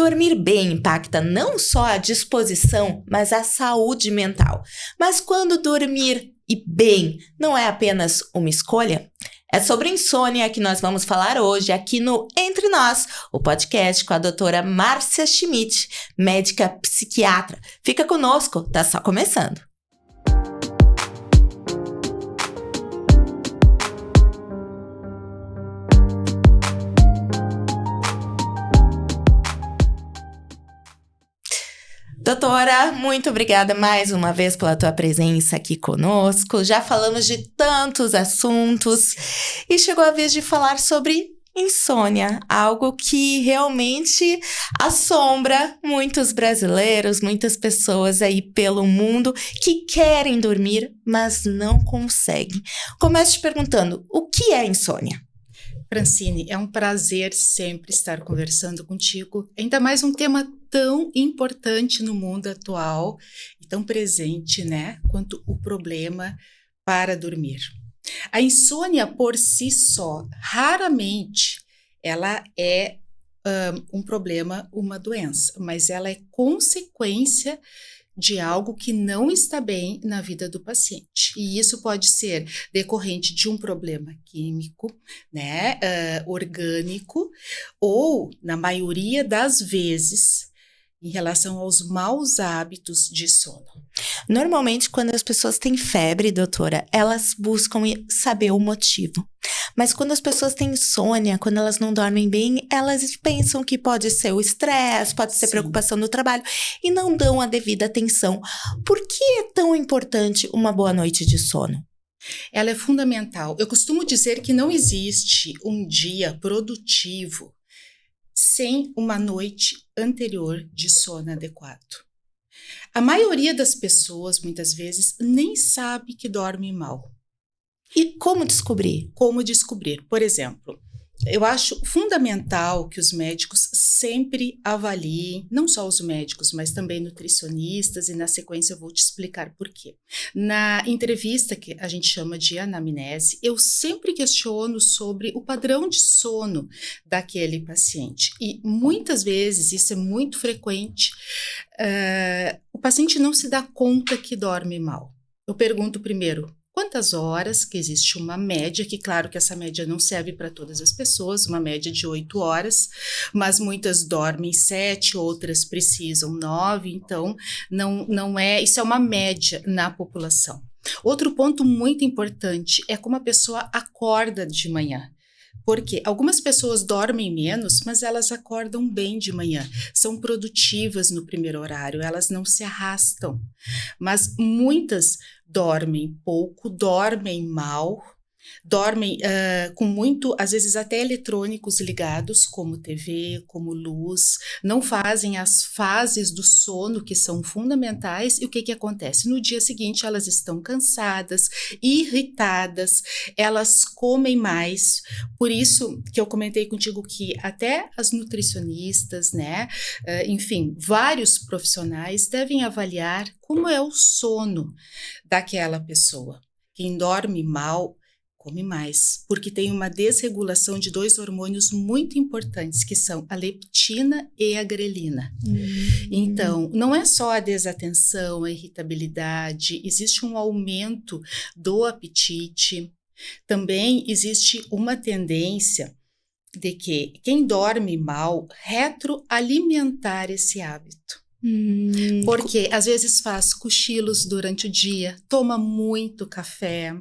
Dormir bem impacta não só a disposição, mas a saúde mental. Mas quando dormir bem não é apenas uma escolha? É sobre insônia que nós vamos falar hoje aqui no Entre Nós, o podcast com a doutora Márcia Schmidt, médica psiquiatra. Fica conosco, tá só começando. Doutora, muito obrigada mais uma vez pela tua presença aqui conosco. Já falamos de tantos assuntos e chegou a vez de falar sobre insônia, algo que realmente assombra muitos brasileiros, muitas pessoas aí pelo mundo que querem dormir, mas não conseguem. Começo te perguntando, o que é insônia? Francine, é um prazer sempre estar conversando contigo, ainda mais um tema tão importante no mundo atual e tão presente, né, quanto o problema para dormir. A insônia por si só, raramente, ela é um problema, uma doença, mas ela é consequência de algo que não está bem na vida do paciente. E isso pode ser decorrente de um problema químico, né, orgânico, ou, na maioria das vezes, em relação aos maus hábitos de sono. Normalmente, quando as pessoas têm febre, doutora, elas buscam saber o motivo. Mas quando as pessoas têm insônia, quando elas não dormem bem, elas pensam que pode ser o estresse, pode ser preocupação no trabalho e não dão a devida atenção. Por que é tão importante uma boa noite de sono? Ela é fundamental. Eu costumo dizer que não existe um dia produtivo sem uma noite anterior de sono adequado. A maioria das pessoas, muitas vezes, nem sabe que dorme mal. E como descobrir? Como descobrir? Por exemplo, eu acho fundamental que os médicos sempre avaliem, não só os médicos, mas também nutricionistas, e na sequência eu vou te explicar por quê. Na entrevista que a gente chama de anamnese, eu sempre questiono sobre o padrão de sono daquele paciente. E muitas vezes, isso é muito frequente, o paciente não se dá conta que dorme mal. Eu pergunto primeiro, quantas horas, que existe uma média, que claro que essa média não serve para todas as pessoas, uma média de 8 horas, mas muitas dormem 7, outras precisam 9, então não é, isso é uma média na população. Outro ponto muito importante é como a pessoa acorda de manhã. Porque algumas pessoas dormem menos, mas elas acordam bem de manhã, são produtivas no primeiro horário, elas não se arrastam. Mas muitas dormem pouco, dormem mal, dormem com muito, às vezes até eletrônicos ligados, como TV, como luz, não fazem as fases do sono que são fundamentais. E o que acontece? No dia seguinte elas estão cansadas, irritadas, elas comem mais. Por isso que eu comentei contigo que até as nutricionistas, né, enfim, vários profissionais devem avaliar como é o sono daquela pessoa. Quem dorme mal come mais, porque tem uma desregulação de 2 hormônios muito importantes, que são a leptina e a grelina. Então, não é só a desatenção, a irritabilidade, existe um aumento do apetite. Também existe uma tendência de que quem dorme mal retroalimentar esse hábito. Porque às vezes faz cochilos durante o dia, toma muito café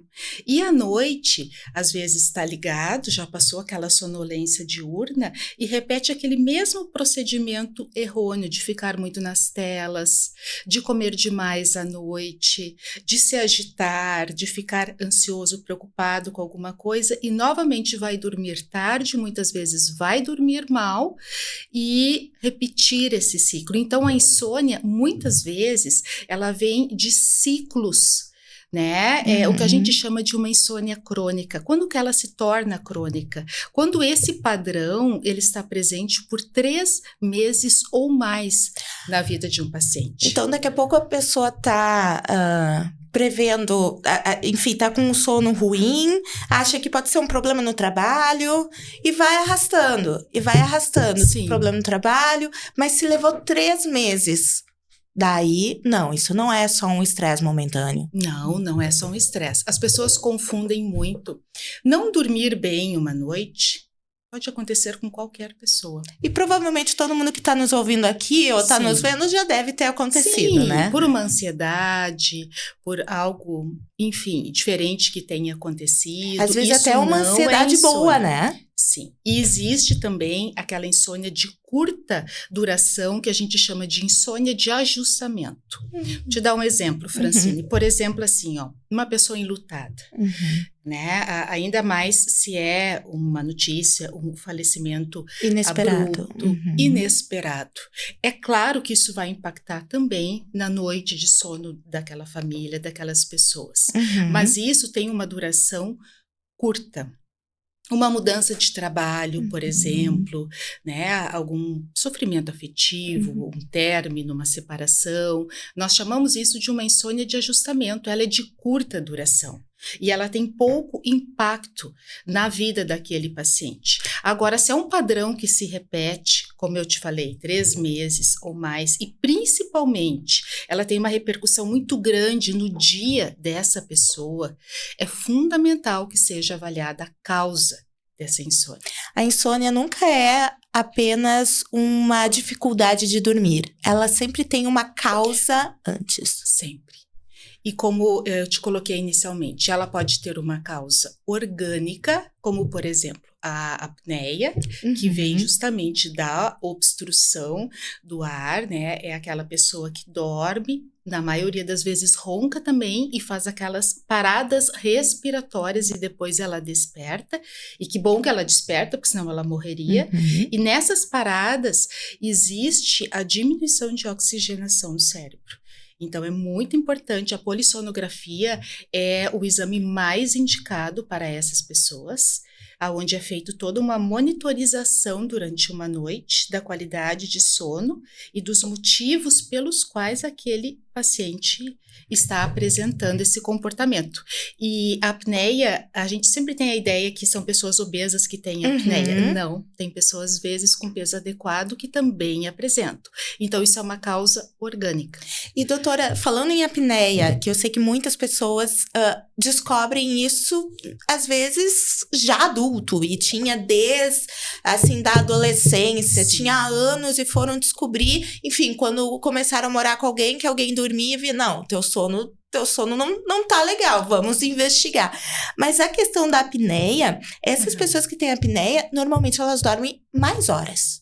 e à noite às vezes está ligado, já passou aquela sonolência diurna e repete aquele mesmo procedimento errôneo de ficar muito nas telas, de comer demais à noite, de se agitar, de ficar ansioso, preocupado com alguma coisa e novamente vai dormir tarde, muitas vezes vai dormir mal e repetir esse ciclo. Então a insônia, muitas vezes, ela vem de ciclos, né? É o que a gente chama de uma insônia crônica. Quando que ela se torna crônica? Quando esse padrão, ele está presente por 3 meses ou mais na vida de um paciente. Então, daqui a pouco a pessoa tá prevendo, enfim, tá com um sono ruim, acha que pode ser um problema no trabalho e vai arrastando Sim. problema no trabalho, mas se levou 3 meses. Daí, não, isso não é só um estresse momentâneo. Não é só um estresse. As pessoas confundem muito. Não dormir bem uma noite pode acontecer com qualquer pessoa. E provavelmente todo mundo que tá nos ouvindo aqui ou tá Sim. nos vendo já deve ter acontecido, Sim, né? por uma ansiedade, por algo, enfim, diferente que tenha acontecido. Às vezes Isso até uma não ansiedade é boa, insônia. né? Sim. E existe também aquela insônia de curta duração que a gente chama de insônia de ajustamento. Vou te dar um exemplo, Francine. Por exemplo, assim, ó, uma pessoa enlutada, né? Ainda mais se é uma notícia, um falecimento Inesperado. abrupto, inesperado. É claro que isso vai impactar também na noite de sono daquela família, daquelas pessoas. Mas isso tem uma duração curta. Uma mudança de trabalho, por exemplo, né? Algum sofrimento afetivo, um término, uma separação. Nós chamamos isso de uma insônia de ajustamento. Ela é de curta duração. E ela tem pouco impacto na vida daquele paciente. Agora, se é um padrão que se repete, como eu te falei, 3 meses ou mais, e principalmente ela tem uma repercussão muito grande no dia dessa pessoa, é fundamental que seja avaliada a causa dessa insônia. A insônia nunca é apenas uma dificuldade de dormir. Ela sempre tem uma causa antes. Sempre. E como eu te coloquei inicialmente, ela pode ter uma causa orgânica, como, por exemplo, a apneia, que vem justamente da obstrução do ar, né? É aquela pessoa que dorme, na maioria das vezes ronca também e faz aquelas paradas respiratórias e depois ela desperta. E que bom que ela desperta, porque senão ela morreria. E nessas paradas existe a diminuição de oxigenação no cérebro. Então, é muito importante, a polissonografia é o exame mais indicado para essas pessoas, onde é feito toda uma monitorização durante uma noite da qualidade de sono e dos motivos pelos quais aquele paciente está apresentando esse comportamento. E a apneia, a gente sempre tem a ideia que são pessoas obesas que têm apneia. Não, tem pessoas, às vezes, com peso adequado que também apresentam. Então, isso é uma causa orgânica. E, doutora, falando em apneia, que eu sei que muitas pessoas descobrem isso, às vezes, já adulto, e tinha desde, assim, da adolescência, tinha anos e foram descobrir, enfim, quando começaram a morar com alguém, que alguém dormia e via, não, teu sono não tá legal, vamos investigar. Mas a questão da apneia, essas pessoas que têm apneia, normalmente elas dormem mais horas.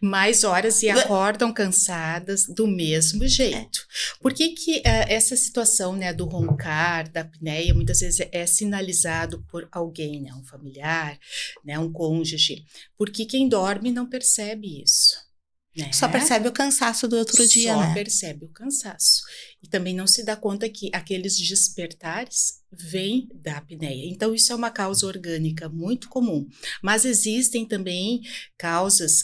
Mais horas e acordam cansadas do mesmo jeito. Por que essa situação, né, do roncar, da apneia, muitas vezes é sinalizado por alguém, né, um familiar, né, um cônjuge? Porque quem dorme não percebe isso. Né? Só percebe o cansaço do outro dia, né? Só percebe o cansaço. E também não se dá conta que aqueles despertares vêm da apneia. Então, isso é uma causa orgânica muito comum. Mas existem também causas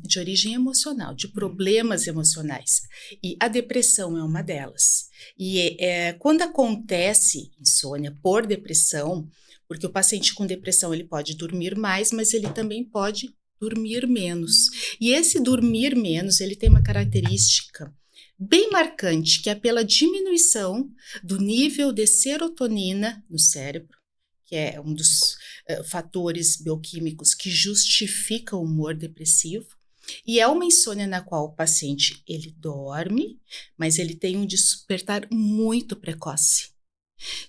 de origem emocional, de problemas emocionais. E a depressão é uma delas. E quando acontece insônia por depressão, porque o paciente com depressão ele pode dormir mais, mas ele também pode dormir menos. E esse dormir menos, ele tem uma característica bem marcante, que é pela diminuição do nível de serotonina no cérebro, que é um dos fatores bioquímicos que justifica o humor depressivo. E é uma insônia na qual o paciente, ele dorme, mas ele tem um despertar muito precoce.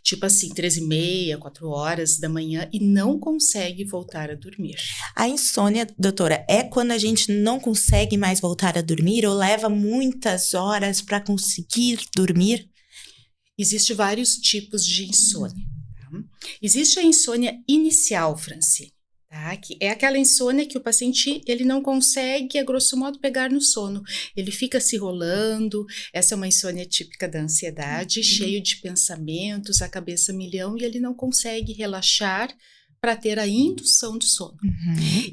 Tipo assim, 3h30, 4h da manhã e não consegue voltar a dormir. A insônia, doutora, é quando a gente não consegue mais voltar a dormir ou leva muitas horas para conseguir dormir? Existem vários tipos de insônia. Tá? Existe a insônia inicial, Francine. Tá? Que é aquela insônia que o paciente ele não consegue, a grosso modo, pegar no sono. Ele fica se rolando. Essa é uma insônia típica da ansiedade, cheio de pensamentos, a cabeça a milhão, e ele não consegue relaxar para ter a indução do sono.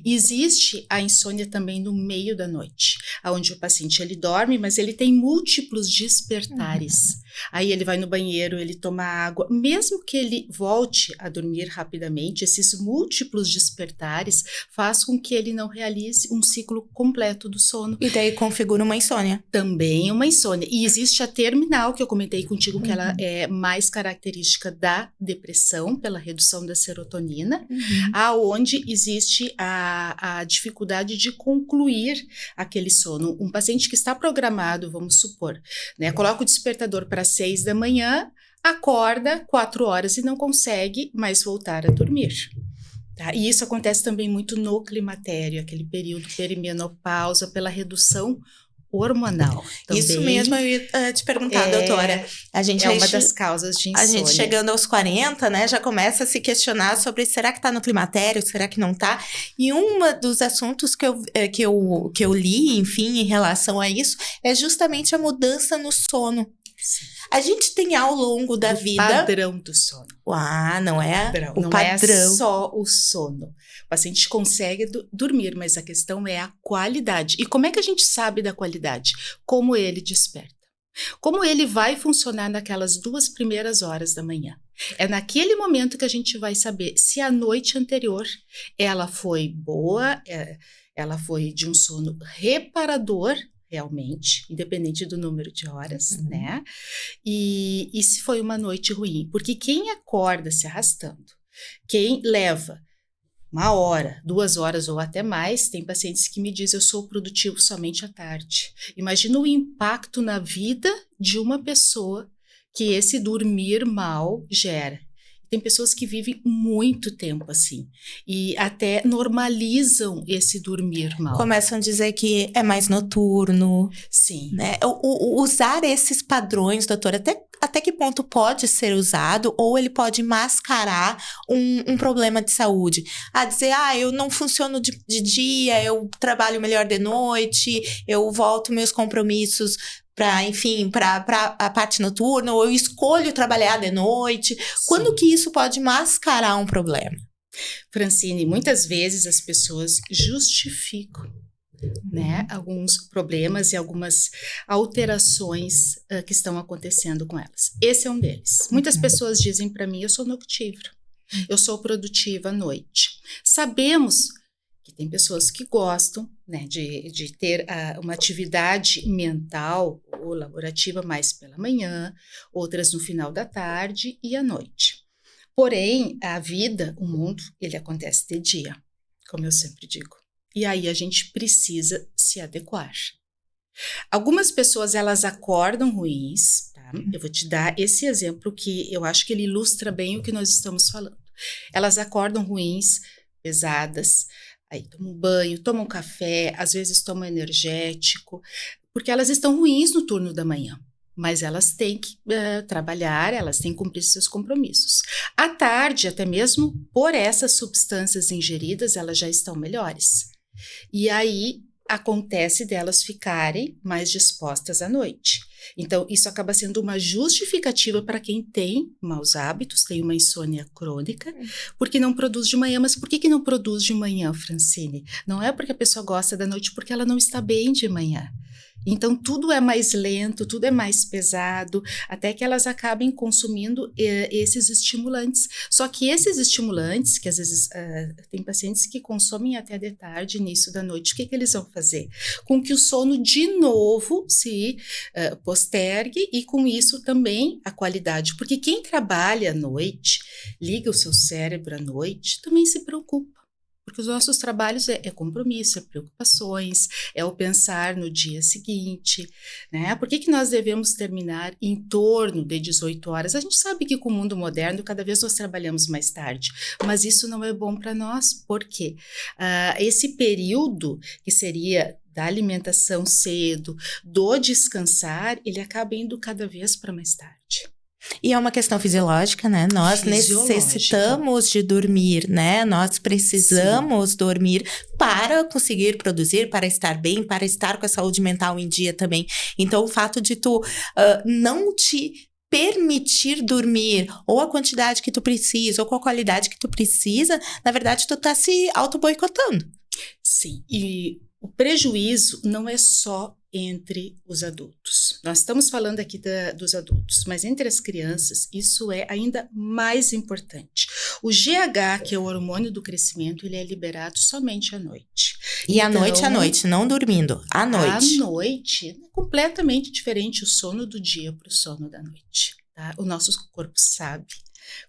Existe a insônia também no meio da noite, onde o paciente ele dorme, mas ele tem múltiplos despertares. Aí ele vai no banheiro, ele toma água. Mesmo que ele volte a dormir rapidamente, esses múltiplos despertares faz com que ele não realize um ciclo completo do sono. E daí configura uma insônia. Também uma insônia. E existe a terminal, que eu comentei contigo, que ela é mais característica da depressão, pela redução da serotonina, aonde existe a dificuldade de concluir aquele sono. Um paciente que está programado, vamos supor, né, coloca o despertador para 6 da manhã, acorda 4 horas e não consegue mais voltar a dormir. Tá? E isso acontece também muito no climatério, aquele período perimenopausa, pela redução hormonal. Também isso mesmo eu ia te perguntar, doutora. A gente é uma das causas de insônia. A gente chegando aos 40, né, já começa a se questionar sobre será que tá no climatério, será que não tá? E um dos assuntos que eu li, enfim, em relação a isso, é justamente a mudança no sono. Sim. A gente tem ao longo da vida... padrão do sono. Não é o não padrão. É só o sono. O paciente consegue dormir, mas a questão é a qualidade. E como é que a gente sabe da qualidade? Como ele desperta. Como ele vai funcionar naquelas 2 primeiras horas da manhã. É naquele momento que a gente vai saber se a noite anterior ela foi boa, ela foi de um sono reparador, realmente, independente do número de horas, né? E se foi uma noite ruim. Porque quem acorda se arrastando, quem leva 1 hora, 2 horas ou até mais, tem pacientes que me dizem, eu sou produtivo somente à tarde. Imagina o impacto na vida de uma pessoa que esse dormir mal gera. Tem pessoas que vivem muito tempo assim e até normalizam esse dormir mal. Começam a dizer que é mais noturno. Sim. Né? Usar esses padrões, doutora, até que ponto pode ser usado ou ele pode mascarar um problema de saúde? A dizer, eu não funciono de dia, eu trabalho melhor de noite, eu volto meus compromissos para a parte noturna, ou eu escolho trabalhar de noite. Sim. Quando que isso pode mascarar um problema? Francine, muitas vezes as pessoas justificam, né, alguns problemas e algumas alterações que estão acontecendo com elas. Esse é um deles. Muitas pessoas dizem para mim, eu sou noctívora, eu sou produtiva à noite. Sabemos que tem pessoas que gostam, né, de ter uma atividade mental ou laborativa mais pela manhã, outras no final da tarde e à noite. Porém, a vida, o mundo, ele acontece de dia, como eu sempre digo. E aí a gente precisa se adequar. Algumas pessoas, elas acordam ruins, tá? Eu vou te dar esse exemplo que eu acho que ele ilustra bem o que nós estamos falando. Elas acordam ruins, pesadas, aí tomam banho, tomam café, às vezes tomam energético, porque elas estão ruins no turno da manhã. Mas elas têm que trabalhar, elas têm que cumprir seus compromissos. À tarde, até mesmo por essas substâncias ingeridas, elas já estão melhores. E aí acontece delas ficarem mais dispostas à noite. Então, isso acaba sendo uma justificativa para quem tem maus hábitos, tem uma insônia crônica, porque não produz de manhã. Mas por que não produz de manhã, Francine? Não é porque a pessoa gosta da noite, porque ela não está bem de manhã. Então, tudo é mais lento, tudo é mais pesado, até que elas acabem consumindo esses estimulantes. Só que esses estimulantes, que às vezes tem pacientes que consomem até de tarde, início da noite, o que eles vão fazer? Com que o sono de novo se postergue e com isso também a qualidade. Porque quem trabalha à noite, liga o seu cérebro à noite, também se preocupa. Porque os nossos trabalhos é compromisso, é preocupações, é o pensar no dia seguinte, né? Por que nós devemos terminar em torno de 18 horas? A gente sabe que com o mundo moderno, cada vez nós trabalhamos mais tarde, mas isso não é bom para nós. Por quê? Esse período que seria da alimentação cedo, do descansar, ele acaba indo cada vez para mais tarde. E é uma questão fisiológica, né? Nós necessitamos de dormir, né? Nós precisamos dormir para conseguir produzir, para estar bem, para estar com a saúde mental em dia também. Então, o fato de tu não te permitir dormir, ou a quantidade que tu precisa, ou com a qualidade que tu precisa, na verdade, tu tá se auto-boicotando. Sim, e o prejuízo não é só entre os adultos. Nós estamos falando aqui dos adultos, mas entre as crianças isso é ainda mais importante. O GH, que é o hormônio do crescimento, ele é liberado somente à noite. E à noite, não dormindo, à noite. À noite, é completamente diferente o sono do dia para o sono da noite. Tá? O nosso corpo sabe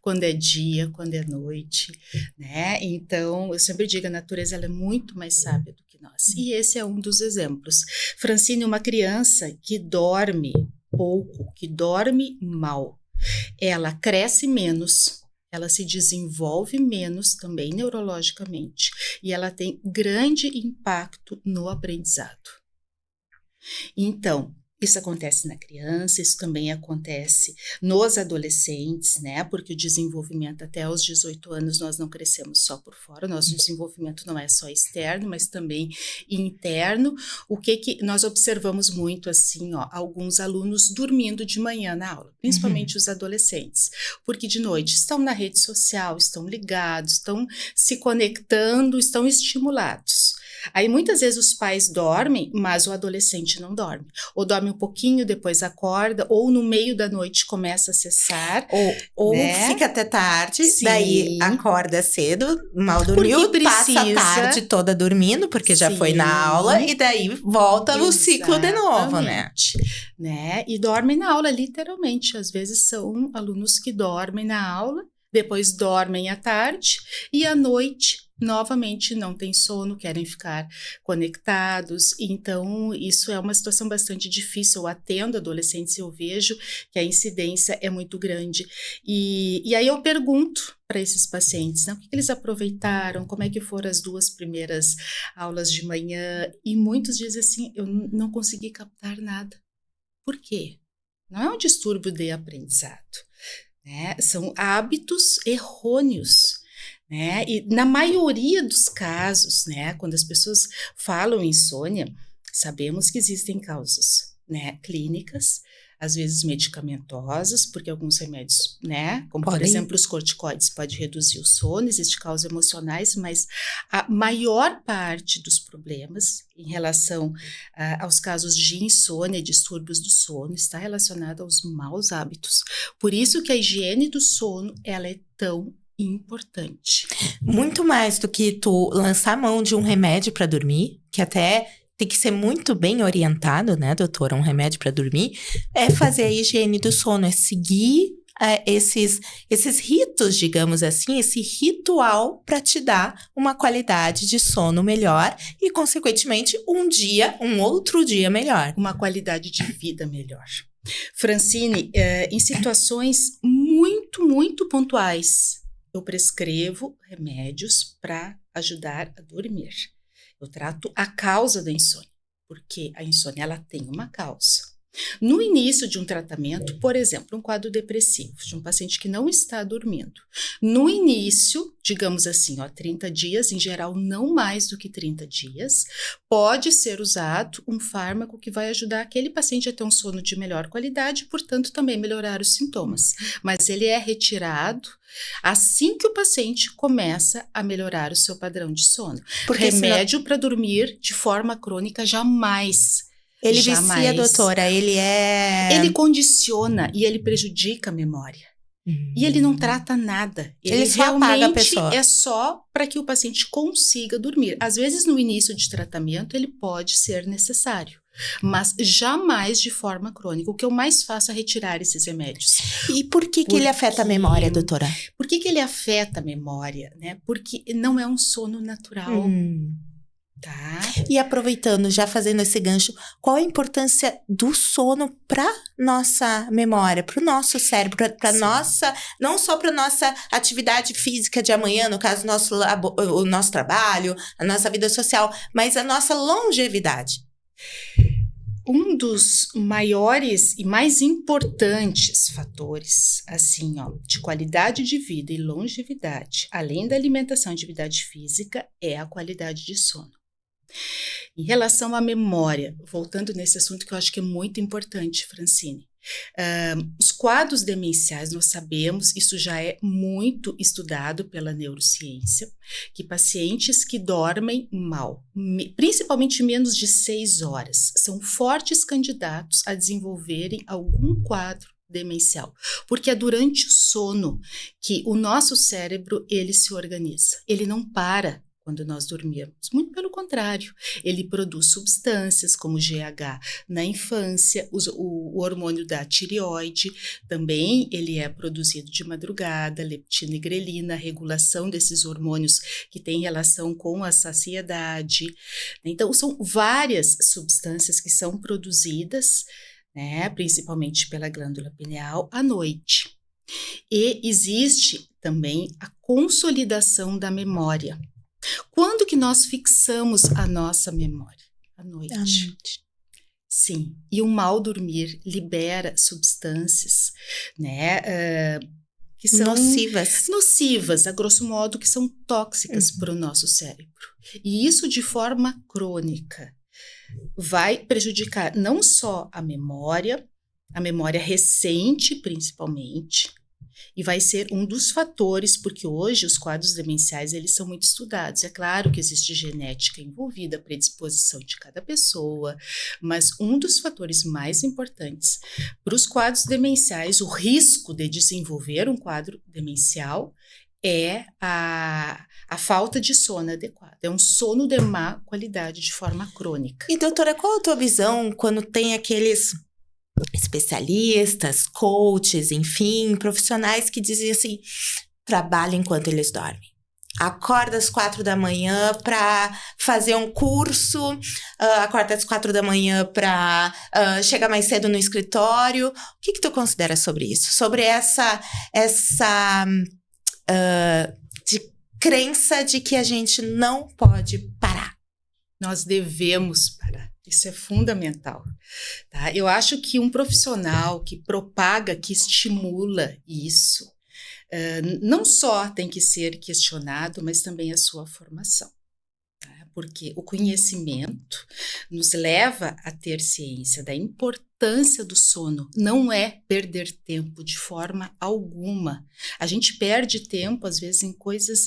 quando é dia, quando é noite, né? Então, eu sempre digo, a natureza ela é muito mais sábia do que nós. E esse é um dos exemplos. Francine, uma criança que dorme pouco, que dorme mal, ela cresce menos, ela se desenvolve menos também neurologicamente e ela tem grande impacto no aprendizado. Então, isso acontece na criança, isso também acontece nos adolescentes, né? Porque o desenvolvimento até os 18 anos nós não crescemos só por fora, nosso desenvolvimento não é só externo, mas também interno. O que nós observamos muito assim, ó, alguns alunos dormindo de manhã na aula, principalmente os adolescentes, porque de noite estão na rede social, estão ligados, estão se conectando, estão estimulados. Aí muitas vezes os pais dormem, mas o adolescente não dorme. Ou dorme um pouquinho, depois acorda, ou no meio da noite começa a acessar. Ou né? fica até tarde, Sim. Daí acorda cedo, mal dormiu, passa a tarde toda dormindo, porque já foi na aula, e daí volta o ciclo de novo, né? E dormem na aula, literalmente. Às vezes são alunos que dormem na aula, depois dormem à tarde, e à noite novamente não tem sono, querem ficar conectados, então isso é uma situação bastante difícil. Eu atendo adolescentes e eu vejo que a incidência é muito grande, e aí eu pergunto para esses pacientes, né, o que eles aproveitaram, como é que foram as 2 primeiras aulas de manhã, e muitos dizem assim, eu não consegui captar nada. Por quê? Não é um distúrbio de aprendizado, né? São hábitos errôneos. Né? E na maioria dos casos, né, quando as pessoas falam em insônia, sabemos que existem causas, né, clínicas, às vezes medicamentosas, porque alguns remédios, né, como por exemplo os corticoides, pode reduzir o sono, existem causas emocionais, mas a maior parte dos problemas em relação aos casos de insônia e distúrbios do sono está relacionada aos maus hábitos. Por isso que a higiene do sono, ela é tão importante. Muito mais do que tu lançar a mão de um remédio para dormir, que até tem que ser muito bem orientado, né, doutora? Um remédio para dormir, é fazer a higiene do sono, é seguir esses ritos, digamos assim, esse ritual para te dar uma qualidade de sono melhor e, consequentemente, um outro dia melhor. Uma qualidade de vida melhor. Francine, em situações muito, muito pontuais, eu prescrevo remédios para ajudar a dormir. Eu trato a causa da insônia, porque a insônia ela tem uma causa. No início de um tratamento, por exemplo, um quadro depressivo, de um paciente que não está dormindo. No início, digamos assim, 30 dias, em geral não mais do que 30 dias, pode ser usado um fármaco que vai ajudar aquele paciente a ter um sono de melhor qualidade e, portanto, também melhorar os sintomas. Mas ele é retirado assim que o paciente começa a melhorar o seu padrão de sono. Porque remédio para dormir de forma crônica jamais. Ele vicia, doutora, Ele condiciona e ele prejudica a memória. E ele não trata nada. Ele só apaga a pessoa. É só para que o paciente consiga dormir. Às vezes, no início de tratamento, ele pode ser necessário, mas jamais de forma crônica. O que eu mais faço é retirar esses remédios. E por que ele afeta a memória, doutora? Por que ele afeta a memória, né? Porque não é um sono natural. Tá. E aproveitando, já fazendo esse gancho, qual a importância do sono para nossa memória, para o nosso cérebro, para nossa, não só para nossa atividade física de amanhã, no caso o nosso trabalho, a nossa vida social, mas a nossa longevidade? Um dos maiores e mais importantes fatores, assim, de qualidade de vida e longevidade, além da alimentação e atividade física, é a qualidade de sono. Em relação à memória, voltando nesse assunto que eu acho que é muito importante, Francine, os quadros demenciais, nós sabemos, isso já é muito estudado pela neurociência, que pacientes que dormem mal, principalmente menos de 6 horas, são fortes candidatos a desenvolverem algum quadro demencial, porque é durante o sono que o nosso cérebro ele se organiza, ele não para quando nós dormirmos, muito pelo contrário, ele produz substâncias como GH na infância, o hormônio da tireoide também ele é produzido de madrugada, leptina e grelina, a regulação desses hormônios que tem relação com a saciedade. Então são várias substâncias que são produzidas, né, principalmente pela glândula pineal, à noite. E existe também a consolidação da memória. Quando que nós fixamos a nossa memória? À noite. À noite. Sim, e o mal dormir libera substâncias, né, que são nocivas, a grosso modo, que são tóxicas para o nosso cérebro. E isso de forma crônica vai prejudicar não só a memória recente principalmente, e vai ser um dos fatores, porque hoje os quadros demenciais eles são muito estudados. É claro que existe genética envolvida, predisposição de cada pessoa, mas um dos fatores mais importantes para os quadros demenciais, o risco de desenvolver um quadro demencial é a falta de sono adequado. É um sono de má qualidade de forma crônica. E doutora, qual a tua visão quando tem aqueles especialistas, coaches, enfim, profissionais que dizem assim, trabalha enquanto eles dormem. Acorda às 4 da manhã para fazer um curso, acorda às 4 da manhã para chegar mais cedo no escritório. O que tu considera sobre isso? Sobre essa de crença de que a gente não pode parar. Nós devemos parar. Isso é fundamental. Tá? Eu acho que um profissional que propaga, que estimula isso, não só tem que ser questionado, mas também a sua formação. Tá? Porque o conhecimento nos leva a ter ciência da importância do sono. Não é perder tempo de forma alguma. A gente perde tempo, às vezes, em coisas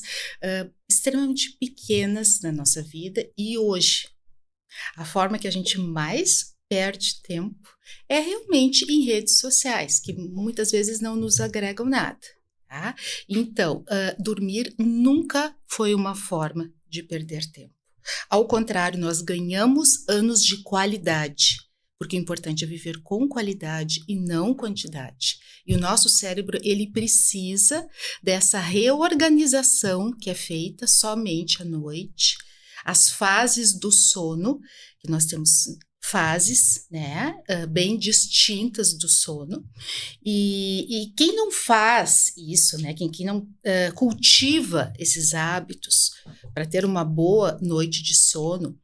extremamente pequenas na nossa vida. E hoje, a forma que a gente mais perde tempo é realmente em redes sociais, que muitas vezes não nos agregam nada. Tá? Então, dormir nunca foi uma forma de perder tempo. Ao contrário, nós ganhamos anos de qualidade, porque o importante é viver com qualidade e não quantidade. E o nosso cérebro, ele precisa dessa reorganização que é feita somente à noite. As fases do sono, que nós temos fases, né, bem distintas do sono, e quem não faz isso, né, quem não cultiva esses hábitos para ter uma boa noite de sono,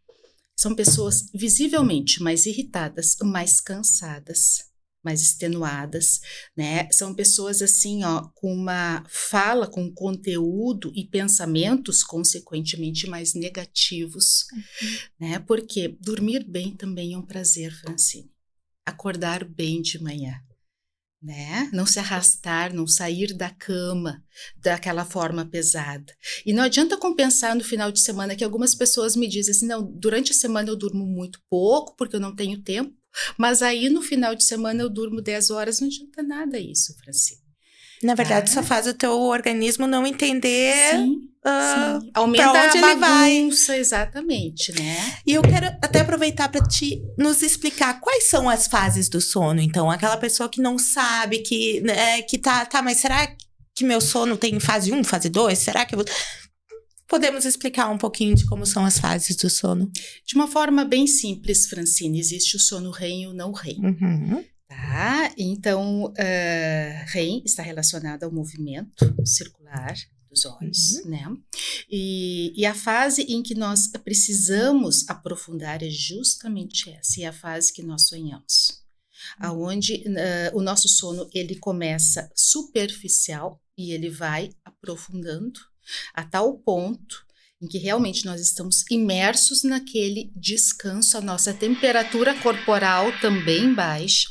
são pessoas visivelmente mais irritadas, mais cansadas, mais extenuadas, né? São pessoas assim, ó, com uma fala, com conteúdo e pensamentos consequentemente mais negativos, né? Porque dormir bem também é um prazer, Francine. Acordar bem de manhã, né? Não se arrastar, não sair da cama daquela forma pesada. E não adianta compensar no final de semana, que algumas pessoas me dizem assim, não, durante a semana eu durmo muito pouco, porque eu não tenho tempo, mas aí no final de semana eu durmo 10 horas, não adianta nada isso, Francine. Na verdade, só faz o teu organismo não entender sim. Aumenta pra onde ele bagunça, vai. Exatamente, né? E eu quero até aproveitar para nos explicar quais são as fases do sono. Então, aquela pessoa que não sabe, que tá, mas será que meu sono tem fase 1, fase 2? Será que eu vou... Podemos explicar um pouquinho de como são as fases do sono? De uma forma bem simples, Francine, existe o sono REM e o não REM. Tá? Então, REM está relacionado ao movimento circular dos olhos, né? E a fase em que nós precisamos aprofundar é justamente essa, é a fase que nós sonhamos. Aonde o nosso sono, ele começa superficial e ele vai aprofundando a tal ponto em que realmente nós estamos imersos naquele descanso, a nossa temperatura corporal também baixa,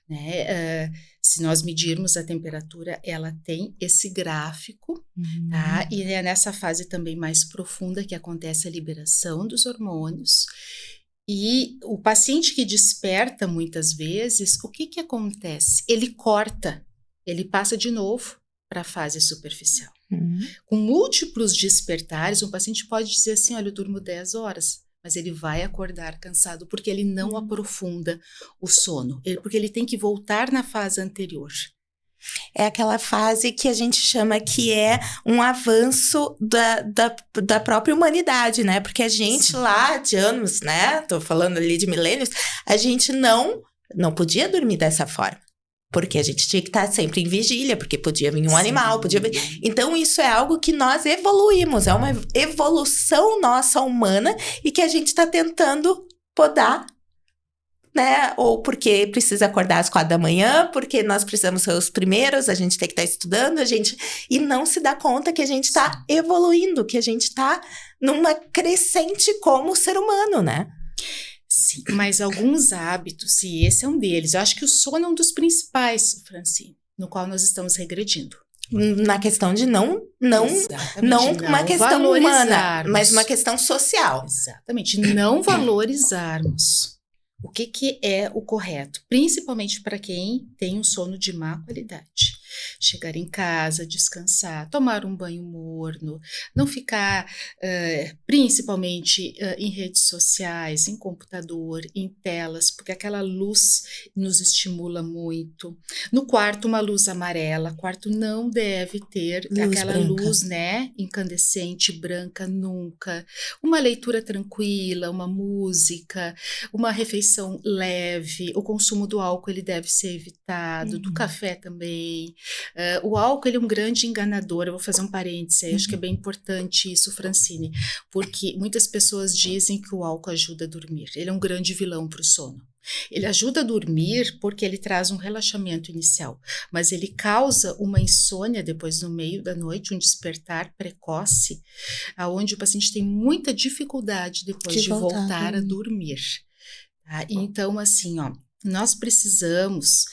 né? Se nós medirmos a temperatura, ela tem esse gráfico, tá? E é nessa fase também mais profunda que acontece a liberação dos hormônios. E o paciente que desperta muitas vezes, o que acontece? Ele corta, ele passa de novo para a fase superficial. Com múltiplos despertares, um paciente pode dizer assim, olha, eu durmo 10 horas, mas ele vai acordar cansado porque ele não aprofunda o sono, porque ele tem que voltar na fase anterior. É aquela fase que a gente chama que é um avanço da própria humanidade, né? Porque a gente lá de anos, né? Tô falando ali de milênios, a gente não podia dormir dessa forma. Porque a gente tinha que estar sempre em vigília, porque podia vir um animal, podia vir... Então, isso é algo que nós evoluímos, é uma evolução nossa humana e que a gente está tentando podar, né? Ou porque precisa acordar às 4 da manhã, porque nós precisamos ser os primeiros, a gente tem que estar estudando, e não se dá conta que a gente está evoluindo, que a gente está numa crescente como ser humano, né? Sim, mas alguns hábitos, e esse é um deles, eu acho que o sono é um dos principais, Francine, no qual nós estamos regredindo. Na questão de não uma questão humana, mas uma questão social. Exatamente, não valorizarmos o que é o correto, principalmente para quem tem um sono de má qualidade. Chegar em casa, descansar, tomar um banho morno, não ficar principalmente em redes sociais, em computador, em telas, porque aquela luz nos estimula muito. No quarto, uma luz amarela. Quarto não deve ter aquela luz, né, incandescente, branca, nunca. Uma leitura tranquila, uma música, uma refeição leve. O consumo do álcool ele deve ser evitado, do café também. O álcool ele é um grande enganador. Eu vou fazer um parêntese aí, acho que é bem importante isso, Francine, porque muitas pessoas dizem que o álcool ajuda a dormir. Ele é um grande vilão para o sono. Ele ajuda a dormir porque ele traz um relaxamento inicial, mas ele causa uma insônia depois no meio da noite, um despertar precoce, aonde o paciente tem muita dificuldade depois de voltar a dormir. Tá? Então, assim, ó, nós precisamos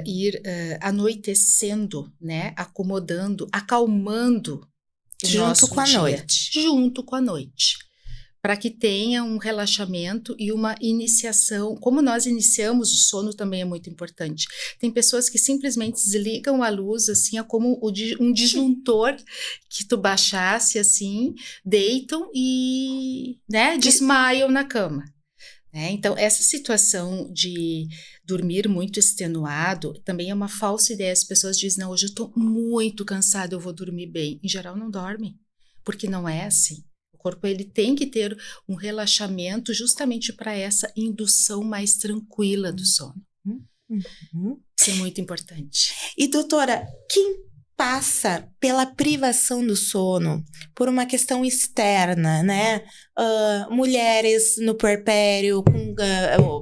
ir anoitecendo, né, acomodando, acalmando o nosso dia, junto com a noite, para que tenha um relaxamento e uma iniciação. Como nós iniciamos, o sono também é muito importante. Tem pessoas que simplesmente desligam a luz, assim, é como um disjuntor que tu baixasse, assim, deitam e, né, desmaiam na cama. Então, essa situação de dormir muito extenuado também é uma falsa ideia. As pessoas dizem, não, hoje eu estou muito cansada, eu vou dormir bem. Em geral, não dorme, porque não é assim. O corpo ele tem que ter um relaxamento justamente para essa indução mais tranquila do sono. Isso é muito importante. E, doutora, quem passa pela privação do sono por uma questão externa, né? Mulheres no puerpério,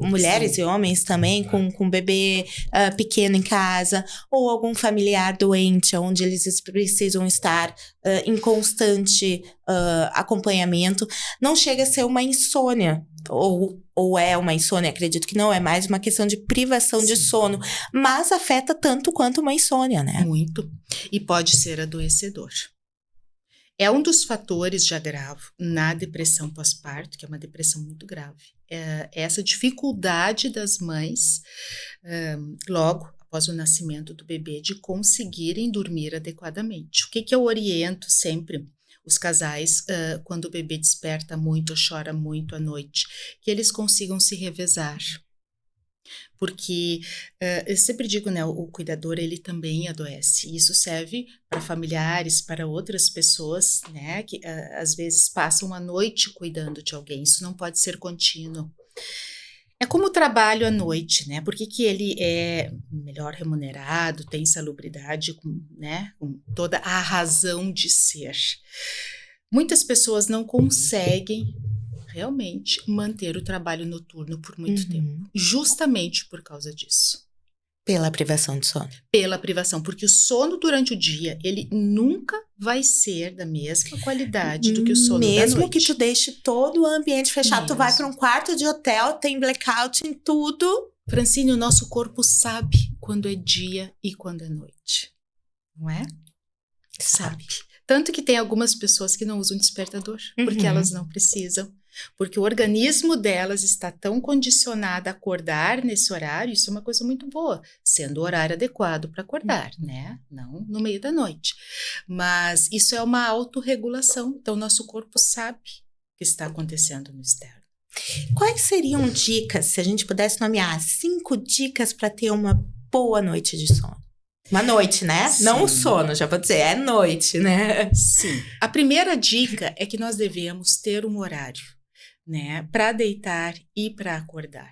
mulheres e homens também com bebê pequeno em casa, ou algum familiar doente, onde eles precisam estar em constante acompanhamento, não chega a ser uma insônia, ou é uma insônia, acredito que não, é mais uma questão de privação de sono, mas afeta tanto quanto uma insônia, né? Muito, e pode ser adoecedor. É um dos fatores de agravo na depressão pós-parto, que é uma depressão muito grave. Essa dificuldade das mães, logo após o nascimento do bebê, de conseguirem dormir adequadamente. O que eu oriento sempre os casais, quando o bebê desperta muito ou chora muito à noite, que eles consigam se revezar. Porque eu sempre digo, né, o cuidador ele também adoece. Isso serve para familiares, para outras pessoas, né, que às vezes passam a noite cuidando de alguém. Isso não pode ser contínuo. É como o trabalho à noite, né? Por que ele é melhor remunerado, tem salubridade, né, com toda a razão de ser. Muitas pessoas não conseguem realmente manter o trabalho noturno por muito tempo, justamente por causa disso. Pela privação de sono. Pela privação, porque o sono durante o dia, ele nunca vai ser da mesma qualidade do que o sono da noite. Mesmo que tu deixe todo o ambiente fechado, tu vai para um quarto de hotel, tem blackout em tudo. Francine, o nosso corpo sabe quando é dia e quando é noite, não é? Sabe. Tanto que tem algumas pessoas que não usam despertador, porque elas não precisam. porque o organismo delas está tão condicionado a acordar nesse horário, isso é uma coisa muito boa, sendo o horário adequado para acordar, né? Não no meio da noite. Mas isso é uma autorregulação, então nosso corpo sabe o que está acontecendo no externo. Quais seriam dicas, se a gente pudesse nomear 5 dicas para ter uma boa noite de sono? Uma noite, né? Sim. Não o sono, já vou dizer, é noite, né? Sim. A primeira dica é que nós devemos ter um horário, né, para deitar e para acordar.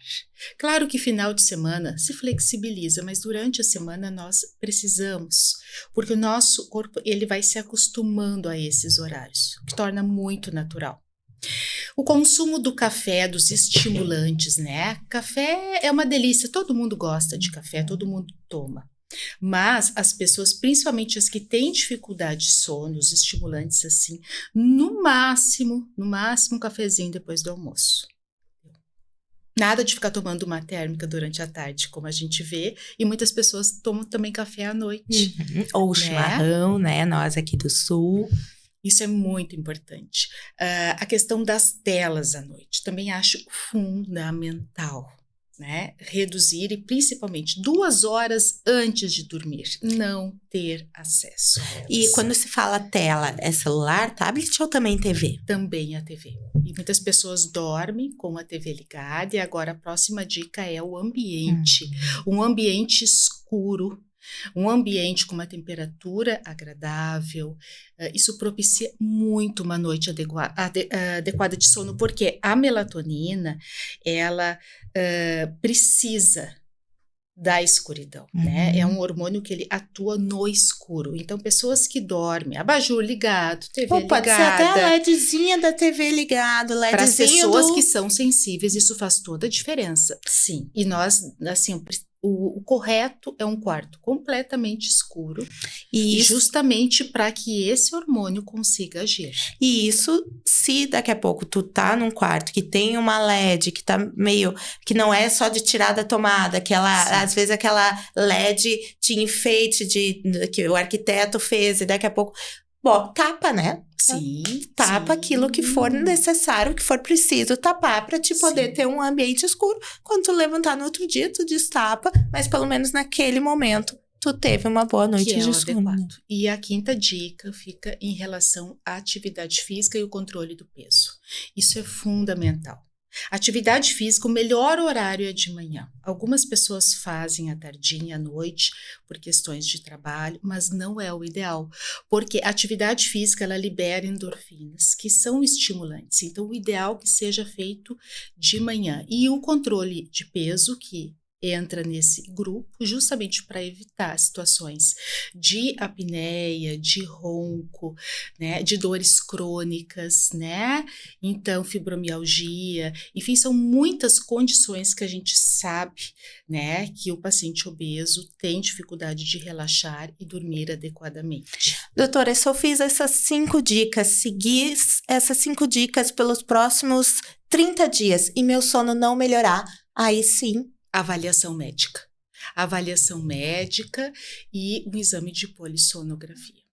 Claro que final de semana se flexibiliza, mas durante a semana nós precisamos, porque o nosso corpo ele vai se acostumando a esses horários, o que torna muito natural. O consumo do café, dos estimulantes, né? Café é uma delícia, todo mundo gosta de café, todo mundo toma. Mas as pessoas, principalmente as que têm dificuldade de sono, os estimulantes assim, no máximo um cafezinho depois do almoço. Nada de ficar tomando uma térmica durante a tarde, como a gente vê, e muitas pessoas tomam também café à noite. Ou chimarrão, né? Nós aqui do Sul. Isso é muito importante. A questão das telas à noite, também acho fundamental. Né? Reduzir e principalmente 2 horas antes de dormir, não ter acesso a elas. E quando se fala tela, é celular, tablet ou também TV? Também a TV. E muitas pessoas dormem com a TV ligada e agora a próxima dica é o ambiente. Um ambiente escuro, um ambiente com uma temperatura agradável, isso propicia muito uma noite adequada de sono, porque a melatonina, ela precisa da escuridão, né? É um hormônio que ele atua no escuro. Então, pessoas que dormem, abajur ligado, TV ligada. Pode ser até a LEDzinha da TV ligado, LEDzinho para as pessoas que são sensíveis, isso faz toda a diferença. Sim. E nós, assim, o correto é um quarto completamente escuro, e justamente para que esse hormônio consiga agir. E isso, se daqui a pouco tu tá num quarto que tem uma LED, que tá meio, que não é só de tirar da tomada, que ela, às vezes aquela LED de enfeite que o arquiteto fez, e daqui a pouco, bom, tapa, né? Sim. Tapa aquilo que for necessário, que for preciso tapar para te poder ter um ambiente escuro. Quando tu levantar no outro dia, tu destapa, mas pelo menos naquele momento tu teve uma boa noite de sono. Adequado. E a 5ª dica fica em relação à atividade física e o controle do peso. Isso é fundamental. Atividade física, o melhor horário é de manhã. Algumas pessoas fazem à tardinha, à noite, por questões de trabalho, mas não é o ideal, porque a atividade física, ela libera endorfinas, que são estimulantes. Então, o ideal é que seja feito de manhã. E o controle de peso, que entra nesse grupo justamente para evitar situações de apneia, de ronco, né, de dores crônicas, né? Então, fibromialgia, enfim, são muitas condições que a gente sabe, né, que o paciente obeso tem dificuldade de relaxar e dormir adequadamente. Doutora, se eu fiz essas 5 dicas, seguir essas 5 dicas pelos próximos 30 dias e meu sono não melhorar, aí sim avaliação médica. Avaliação médica e um exame de polissonografia.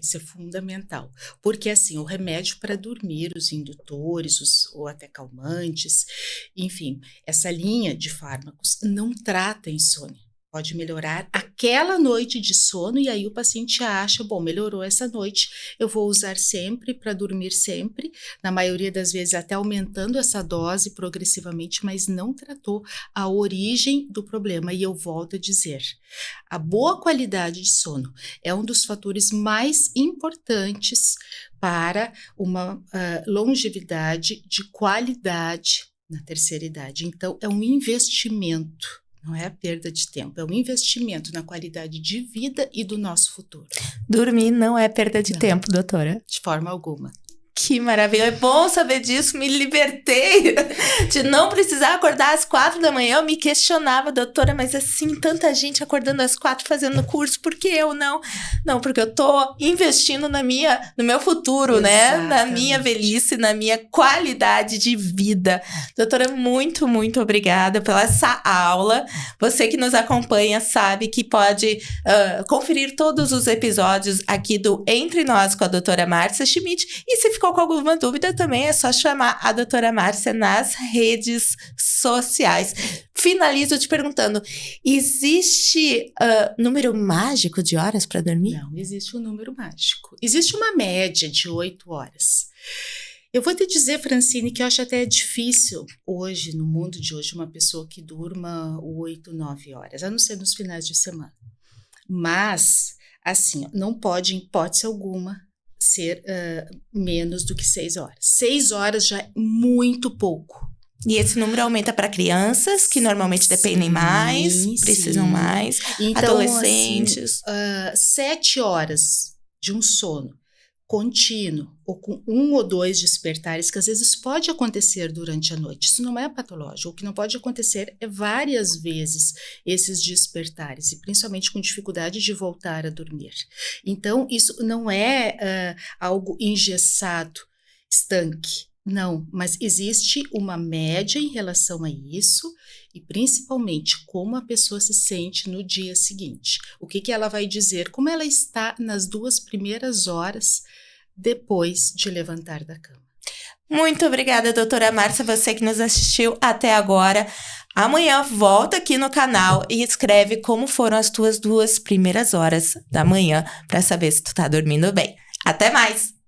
Isso é fundamental. Porque, assim, o remédio para dormir, os indutores, ou até calmantes, enfim, essa linha de fármacos não trata insônia. Pode melhorar aquela noite de sono e aí o paciente acha, bom, melhorou essa noite, eu vou usar sempre para dormir sempre, na maioria das vezes até aumentando essa dose progressivamente, mas não tratou a origem do problema. E eu volto a dizer, a boa qualidade de sono é um dos fatores mais importantes para uma longevidade de qualidade na terceira idade. Então, é um investimento. Não é a perda de tempo, é um investimento na qualidade de vida e do nosso futuro. Dormir não é perda de tempo, doutora. De forma alguma. Que maravilha, é bom saber disso, me libertei de não precisar acordar às 4 da manhã. Eu me questionava, doutora, mas assim, tanta gente acordando às 4 fazendo curso, por que eu não? Não, porque eu tô investindo no meu futuro, Exatamente. né? Na minha velhice, na minha qualidade de vida. Doutora, muito, muito obrigada pela essa aula. Você que nos acompanha sabe que pode conferir todos os episódios aqui do Entre Nós com a doutora Márcia Schmidt. E se ficou ficou com alguma dúvida também, é só chamar a doutora Márcia nas redes sociais. Finalizo te perguntando, existe número mágico de horas para dormir? Não existe um número mágico. Existe uma média de 8 horas. Eu vou te dizer, Francine, que eu acho até difícil hoje, no mundo de hoje, uma pessoa que durma 8, 9 horas, a não ser nos finais de semana. Mas, assim, não pode, em hipótese alguma, ser menos do que 6 horas. 6 horas já é muito pouco. E esse número aumenta para crianças, que normalmente dependem mais, precisam mais, então, adolescentes. Assim, 7 horas de um sono contínuo, ou com 1 ou 2 despertares, que às vezes pode acontecer durante a noite. Isso não é patológico. O que não pode acontecer é várias vezes esses despertares, e principalmente com dificuldade de voltar a dormir. Então, isso não é algo engessado, estanque. Não, mas existe uma média em relação a isso e principalmente como a pessoa se sente no dia seguinte. O que ela vai dizer, como ela está nas 2 primeiras horas depois de levantar da cama. Muito obrigada, doutora Márcia, você que nos assistiu até agora. Amanhã volta aqui no canal e escreve como foram as tuas 2 primeiras horas da manhã para saber se tu tá dormindo bem. Até mais!